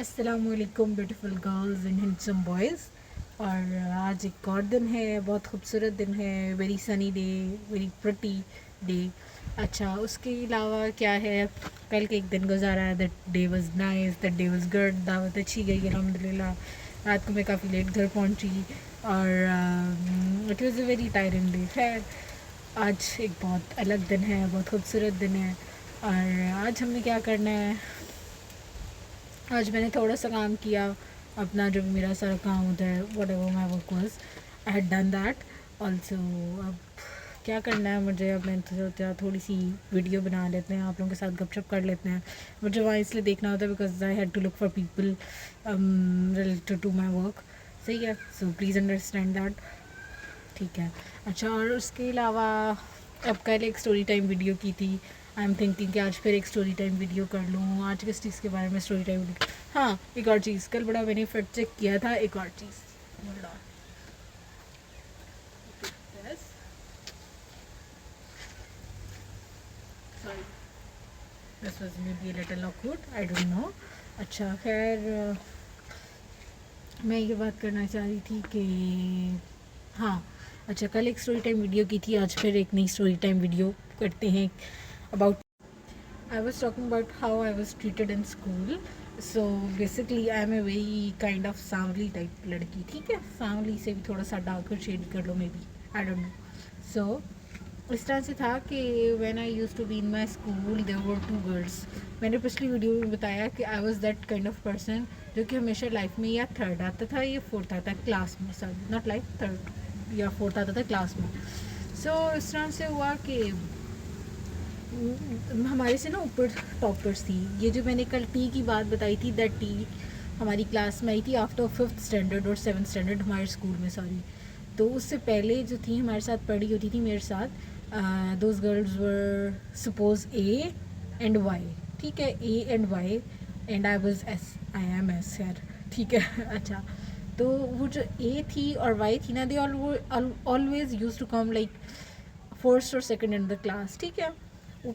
अस्सलामुअलैकुम beautiful girls and handsome boys. और आज एक और दिन है, बहुत खूबसूरत दिन है, very sunny day, very pretty day. अच्छा, उसके अलावा क्या है, कल के एक दिन गुजारा है, that day was nice, that day was good, दावत अच्छी गई अल्हम्दुलिल्लाह। रात को मैं काफ़ी लेट घर पहुंची और it was a very tiring day. खैर, आज एक बहुत अलग दिन है, बहुत खूबसूरत दिन है। और आज हमने क्या करना है, आज मैंने थोड़ा सा काम किया अपना, जो भी मेरा सारा काम होता है, what ever my work was, I had done that also. अब क्या करना है मुझे, अब मैंने तो सोचा थोड़ी सी वीडियो बना लेते हैं, आप लोगों के साथ गपशप कर लेते हैं। मुझे वहाँ इसलिए देखना होता है because I had to look for people related to my work. सही है, सो प्लीज़ अंडरस्टैंड दैट। ठीक है। अच्छा, और उसके अलावा अब कल एक स्टोरी टाइम वीडियो की थी। आई एम थिंकिंग कि आज फिर एक स्टोरी टाइम वीडियो कर लूँ। आज किस चीज़ के बारे में स्टोरी टाइम वीडियो? हाँ, एक और चीज़, कल बड़ा मैंने फैक्ट चेक किया था, एक और चीज़। Hold on. Yes. Sorry. This was maybe a little awkward. I don't know. अच्छा, खैर मैं ये बात करना चाह रही थी कि हाँ, अच्छा, कल एक स्टोरी टाइम वीडियो की थी, आज फिर एक नई स्टोरी टाइम वीडियो करते हैं about I was talking about how I was treated in school. So basically I am a very kind of Sawli type लड़की, ठीक है, सांवली से भी थोड़ा सा डार्कर शेड कर लो may be, I don't know. So इस तरह से था कि when I used to be in my school there were two girls. मैंने पिछली वीडियो में बताया कि I was that kind of person जो कि हमेशा लाइफ में या थर्ड आता था या फोर्थ आता था क्लास में, सॉरी नॉट लाइक थर्ड या फोर्थ आता था क्लास में। सो इस तरह से हुआ कि हमारे से ना ऊपर टॉपर्स थी। ये जो मैंने कल टी की बात बताई थी, दैट टी हमारी क्लास में आई थी आफ्टर 5th स्टैंडर्ड और 7th स्टैंडर्ड हमारे स्कूल में, सॉरी। तो उससे पहले जो थी हमारे साथ पढ़ी होती थी मेरे साथ, those girls were suppose A and Y, ठीक है, A and Y and I was S, I am S यार, ठीक है। अच्छा, तो वो जो ए थी और वाई थी ना, they always use to come like first और सेकंड इन द क्लास, ठीक है। वो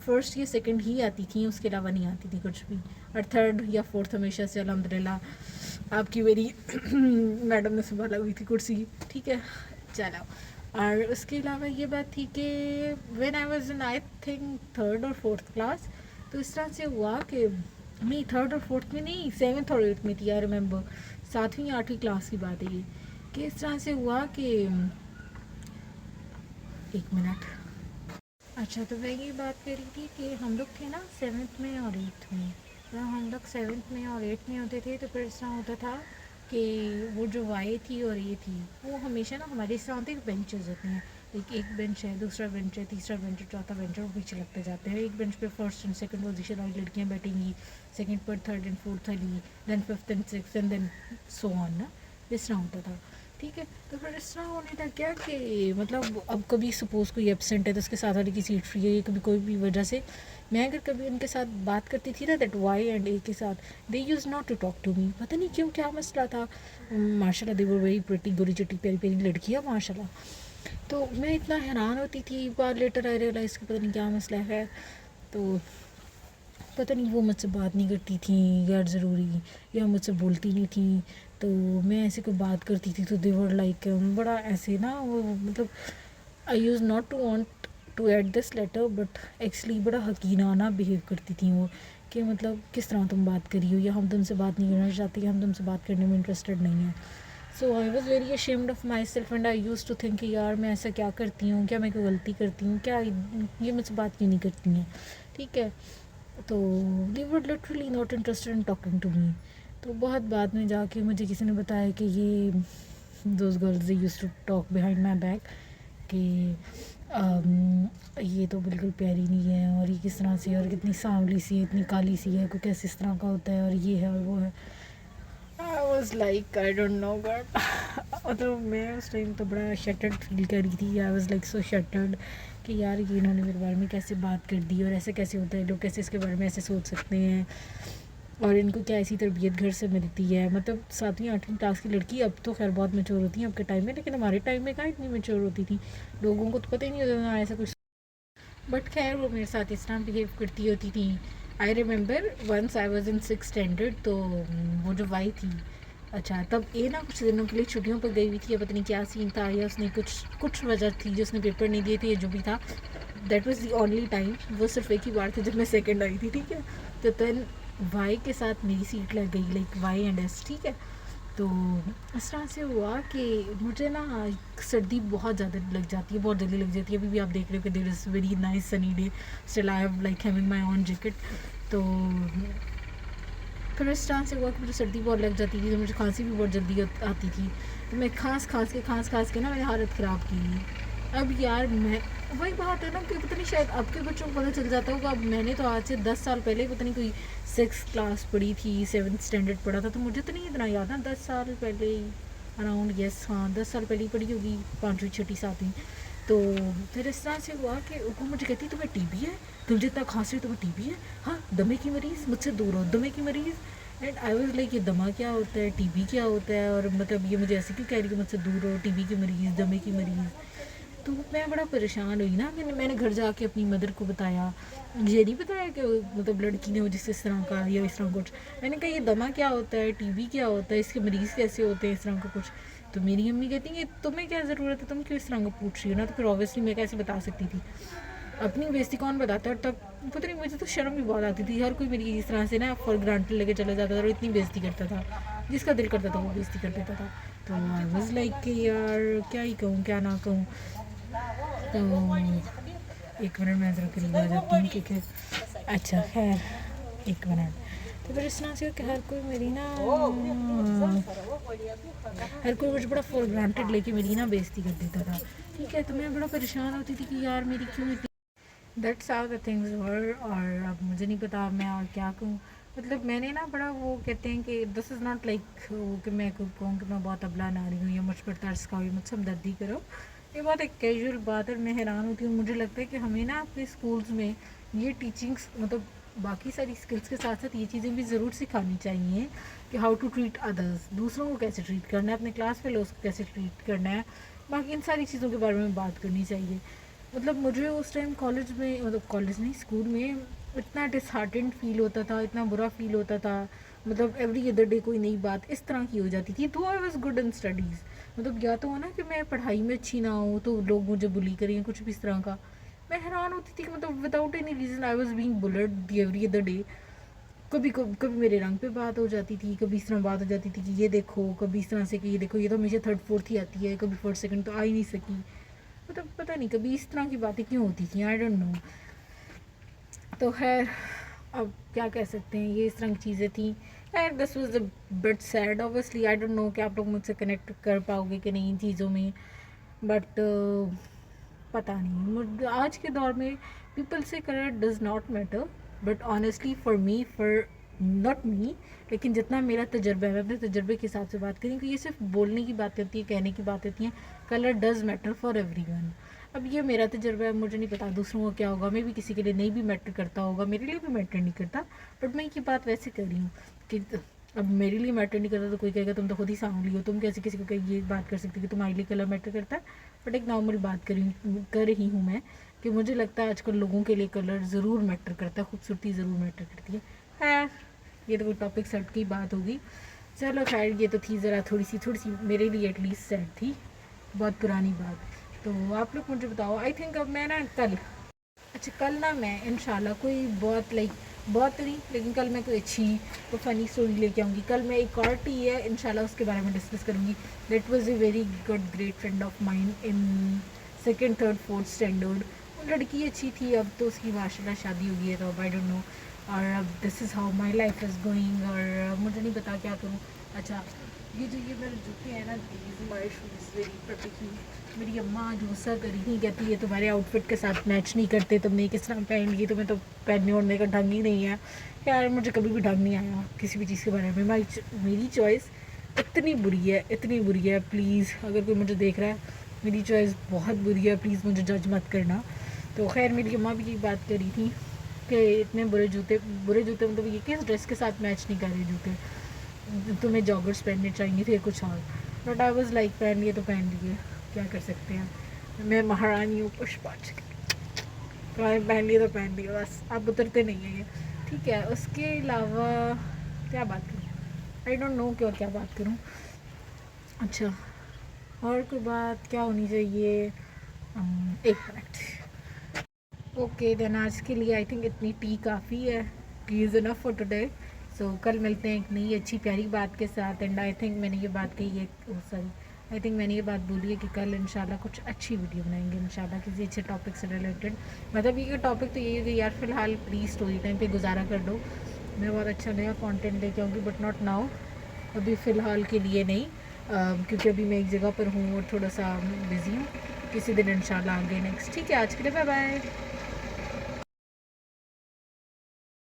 फर्स्ट या सेकंड ही आती थी, उसके अलावा नहीं आती थी कुछ भी। और थर्ड या फोर्थ हमेशा से अल्हम्दुलिल्लाह आपकी मेरी मैडम ने संभाला हुई थी कुर्सी, ठीक है। चलो, और उसके अलावा ये बात थी कि when I was in I think third और फोर्थ क्लास, तो इस तरह से हुआ कि नहीं, थर्ड और फोर्थ में नहीं, 7th और 8th में थी, आई रिमेंबर, 7वीं 8वीं क्लास की बात है ये, कि इस तरह से हुआ कि एक मिनट। अच्छा, तो मैं ये बात कर रही थी कि हम लोग थे ना 7th में और 8th में, तो हम लोग 7th में और 8th में होते थे, तो फिर इस तरह होता था कि वो जो वाई थी और ये थी, वो हमेशा ना हमारे इस तरह होते बेंचेस होते हैं, एक बेंच है, दूसरा बेंच है, तीसरा बेंच है, चौथा बेंच है, वो पीछे लगते जाते हैं। एक बेंच पे फर्स्ट एंड सेकंड पोजीशन वाली लड़कियां बैठेंगी, सेकंड पर थर्ड एंड फोर्थ वाली, then fifth and six and then so on ना, इस तरह होता था, ठीक है। तो फिर इस तरह होने लग गया कि मतलब अब कभी सपोज़ कोई एबसेंट है तो उसके साथ वाले की सीट फ्री है, कभी कोई भी वजह से मैं अगर कभी उनके साथ बात करती थी ना, दैट वाई एंड ए के साथ, they use not to talk to me, पता नहीं क्यों, क्या मसला था। माशाल्लाह दे वर वेरी प्रिटी, गोरी चुटी प्यारी प्यारी लड़कियाँ माशाल्लाह। तो मैं इतना हैरान होती थी, एक बार लेटर आई रियलाइज़ कि पता नहीं क्या मसला है। तो पता नहीं वो मुझसे बात नहीं करती थी गैर ज़रूरी, या मुझसे बोलती नहीं थी। तो मैं ऐसे कोई बात करती थी तो दे वर लाइक बड़ा ऐसे ना, वो मतलब I use not to want to add this letter, but actually बड़ा हकीनाना बिहेव करती थी वो, कि मतलब किस तरह तुम बात करी हो, या हम तुमसे बात नहीं करना चाहते, या हम तुमसे बात करने में इंटरेस्टेड नहीं है। So I was very ashamed of my self and I use to think यार मैं ऐसा क्या करती हूँ, क्या मैं कोई गलती करती हूँ, क्या ये मुझसे बात क्यों नहीं करती हैं, ठीक है। तो they were literally not interested in talking to me. तो बहुत बाद में जाके मुझे किसी ने बताया कि ये those girls they used to talk behind my back कि ये तो बिल्कुल प्यारी नहीं है, और ये किस तरह से, और कितनी सांवली सी है, इतनी काली सी है, कोई कैसे इस तरह का होता है, और ये है और वो है। I was like I don't no but मतलब मैं उस टाइम तो बड़ा शटर्ड फील कर रही थी। I was like so shattered कि यार ये इन्होंने मेरे बारे में कैसे बात कर दी, और ऐसे कैसे होता है, लोग कैसे इसके बारे में ऐसे सोच सकते हैं, और इनको क्या ऐसी तरबियत घर से मिलती है। मतलब 7वीं 8वीं क्लास की लड़की अब तो खैर बहुत मैच्योर होती है अब के टाइम में, लेकिन हमारे टाइम में कहाँ इतनी मैच्योर होती थी, लोगों को तो पता ही नहीं होता था ऐसा कुछ। बट खैर वो मेरे साथ इस तरह बिहेव करती होती थी I remember once I was in 6th standard, तो वो जो वाई थी, अच्छा तब ये ना कुछ दिनों के लिए छुट्टियों पर गई हुई थी, या पता नहीं क्या सीन था, या उसने कुछ वजह थी जो उसने पेपर नहीं दिए थे, या जो भी था। That was the only time, वो सिर्फ एक ही बार थी जब मैं सेकंड आई थी, ठीक है। तो देन वाई के साथ मेरी सीट लग गई, लाइक वाई एंड एस, ठीक है। तो इस तरह से हुआ कि मुझे ना सर्दी बहुत ज़्यादा लग जाती है, बहुत जल्दी लग जाती है। अभी भी आप देख रहे हो कि there is very nice sunny day, still I have like having my own jacket. तो फिर इस तरह से हुआ कि मुझे सर्दी बहुत लग जाती थी, तो मुझे खांसी भी बहुत जल्दी आती थी। तो मैं खांस खांस के ना मैंने हालत ख़राब की। अब यार मैं वही बात है ना कि पता नहीं शायद आपके बच्चों को पता चल जाता होगा। अब मैंने तो आज से 10 साल पहले पता नहीं कोई 6th क्लास पढ़ी थी, 7th स्टैंडर्ड पढ़ा था, तो मुझे तो नहीं इतना याद ना 10 साल पहले ही अराउंड, यस हाँ 10 साल पहले ही पढ़ी होगी, 5वीं 6वीं 7वीं। तो फिर इस तरह से हुआ कि वो मुझे कहती तुम्हें टीबी है, तुम जितना खांसी हो तुम्हें टीबी है, हाँ दमे की मरीज़, मुझसे दूर हो दमे की मरीज़। एंड आई वाज लाइक ये दमा क्या होता है, टीबी क्या होता है, और मतलब ये मुझे ऐसे क्यों कह रही है मुझसे दूर हो, टीबी की मरीज़, दमे की मरीज़। तो मैं बड़ा परेशान हुई ना, मैंने घर जाके अपनी मदर को बताया। ये नहीं बताया कि मतलब लड़की ने मुझे इस तरह का या इस तरह कुछ। मैंने कहा ये दमा क्या होता है, टीबी क्या होता है, इसके मरीज़ कैसे होते हैं, इस तरह का कुछ। तो मेरी अम्मी कहती है तुम्हें क्या ज़रूरत है, तुम क्यों इस तरह का पूछ रही हो ना। तो फिर ऑब्वियसली मैं कैसे बता सकती थी, अपनी बेइज्जती कौन बताता है। और तब पता नहीं मुझे तो शर्म भी बहुत आती थी, हर कोई मेरी इस तरह से ना फॉर ग्रांटेड लेके चला जाता था और इतनी बेइज्जती करता था, जिसका दिल करता था वो बेइज्जती कर देता था। तो आई वाज लाइक कि यार क्या ही कहूँ क्या ना कहूँ। तो एक मिनट में ज़रा करीब आ जाती हूँ, ठीक है। अच्छा खैर एक मिनट। तो फिर इस तरह से कि हर कोई मेरी ना हर कोई मुझे बड़ा फॉर ग्रांटेड लेके मेरी ना बेइज्जती कर देता था, ठीक है। तो मैं बड़ा परेशान होती थी कि यार मेरी क्यों इतनी, that's how the things were. और अब मुझे नहीं पता मैं और क्या कहूँ। मतलब मैंने ना बड़ा वो कहते हैं कि दिस इज़ नॉट लाइक कि मैं कहूँ कि मैं बहुत अबला ना रही हूँ या मुझ पर तरस खाओ या मुझसे हमदर्दी करो। ये बहुत एक कैजुअल बात है, मैं हैरान होती हूँ। मुझे लगता है कि हमें ना अपने स्कूल्स में ये टीचिंग्स मतलब बाकी सारी स्किल्स के साथ साथ ये चीज़ें भी ज़रूर सिखानी चाहिए कि हाउ टू ट्रीट अदर्स, दूसरों को कैसे ट्रीट करना है, अपने क्लास फेलोज को कैसे ट्रीट करना है, बाकी इन सारी चीज़ों के बारे में बात करनी चाहिए। मतलब मुझे उस टाइम कॉलेज में, मतलब कॉलेज नहीं स्कूल में, इतना डिसहार्टेंड फील होता था, इतना बुरा फील होता था। मतलब एवरी अदर डे कोई नई बात इस तरह की हो जाती थी। तो I was good in studies, मतलब या तो हो ना कि मैं पढ़ाई में अच्छी ना हूँ तो लोग मुझे बुली करें, कुछ भी इस तरह का। मैं हैरान होती थी कि मतलब without any reason I was being bullet every other day. कभी मेरे रंग पे बात हो जाती थी, कभी इस तरह बात हो जाती थी कि ये देखो, कभी इस तरह से कि ये देखो ये तो हमेशा थर्ड फोर्थ ही आती है, कभी फर्स्ट सेकंड तो आ ही नहीं सकी। मतलब पता नहीं कभी इस तरह की बातें क्यों होती थी, आई डोंट नो। तो खैर अब क्या कह सकते हैं, ये इस तरह की चीज़ें थी। And this was a bit sad obviously, I don't no कि आप लोग मुझसे कनेक्ट कर पाओगे कि नहीं इन चीज़ों में। बट पता नहीं आज के दौर में पीपल से colour does not matter, but honestly for me, for not me, लेकिन जितना मेरा तजर्बा है मैं अपने तजर्बे के हिसाब से बात करें कि ये सिर्फ बोलने की बात होती है, कहने की बात होती है। Colour does matter for everyone. अब ये मेरा तजर्बा है, मुझे नहीं पता दूसरों को क्या होगा, मैं भी किसी के लिए नहीं भी मैटर करता होगा, मेरे लिए भी मैटर नहीं करता। बट मैं ये बात वैसे कर रही हूँ कि अब मेरे लिए मैटर नहीं करता तो कोई कहेगा तुम तो खुद ही सांवली हो, तुम कैसे किसी को ये बात कर सकते हो कि तुम्हारे लिए कलर मैटर करता है। बट एक नॉर्मल बात कर रही हूँ मैं कि मुझे लगता है आजकल लोगों के लिए कलर ज़रूर मैटर करता है, खूबसूरती ज़रूर मैटर करती है। खैर ये तो कोई टॉपिक सेट की बात होगी। चलो खैर ये तो थी ज़रा थोड़ी सी मेरे लिए एटलीस्ट सेट थी, बहुत पुरानी बात। तो आप लोग मुझे बताओ, आई थिंक अब मैं ना कल, अच्छा कल ना मैं इंशाल्लाह कोई बहुत लाइक बहुत तो नहीं लेकिन कल मैं कोई अच्छी तो फ़नी स्टोरी लेके आऊँगी। कल मैं एक और टी है इंशाल्लाह उसके बारे में डिस्कस करूँगी। That was a very good great friend of mine in 2nd 3rd 4th standard. वो लड़की अच्छी थी, अब तो उसकी माशाल्लाह शादी हो गई है, तो अब आई डोंट नो। और अब this is how my life is going, और मुझे नहीं पता क्या करूँ। अच्छा ये जो ये मेरे जूते हैं ना, माई शूज़ वेरी प्रोटेक्टिव। मेरी अम्मा जो गुस्सा करी थी, कहती है तुम्हारे आउटफिट के साथ मैच नहीं करते, तुमने किस तरह पहन ली, तुम्हें तो पहनने ओढ़ने का ढंग ही नहीं है। यार मुझे कभी भी ढंग नहीं आया किसी भी चीज़ के बारे में। मेरी चॉइस इतनी बुरी है, इतनी बुरी है, प्लीज़ अगर कोई मुझे देख रहा है मेरी चॉइस बहुत बुरी है, प्लीज़ मुझे जज मत करना। तो खैर मेरी अम्मा भी ये बात करी थी कि इतने बुरे जूते मतलब ये किस ड्रेस के साथ मैच नहीं कर रहे जूते, तुम्हें जॉगर्स पहनने चाहिए थे कुछ और। बट आई वॉज लाइक पहन लिए तो पहन लिए, क्या कर सकते हैं, मैं महारानी हूँ पुष्पा। तो मैंने पहन लिए तो पहन लिए, बस अब उतरते नहीं है ये, ठीक है, उसके अलावा क्या बात करूँ, आई डोंट नो क्यों क्या बात करूँ। अच्छा, और कोई बात क्या होनी चाहिए, एक मिनट। ओके देन, आज के लिए आई थिंक इतनी टी काफ़ी है, tea is enough for today. So कल मिलते हैं एक नई अच्छी प्यारी बात के साथ। एंड आई थिंक मैंने ये बात कही है, सॉरी, आई थिंक मैंने ये बात बोली है कि कल इंशाल्लाह कुछ अच्छी वीडियो बनाएंगे इंशाल्लाह, किसी अच्छे टॉपिक से रिलेटेड। मतलब ये टॉपिक तो यही है कि यार फ़िलहाल प्लीज़ स्टोरी टाइम पे गुजारा कर दो, मैं बहुत अच्छा नया कंटेंट लेके आऊँगी, बट नॉट नाउ, अभी फ़िलहाल के लिए नहीं, क्योंकि अभी मैं एक जगह पर हूँ और थोड़ा सा बिज़ी हूँ। किसी दिन इंशाल्लाह आगे नेक्स्ट। ठीक है, आज के लिए बाय बाय।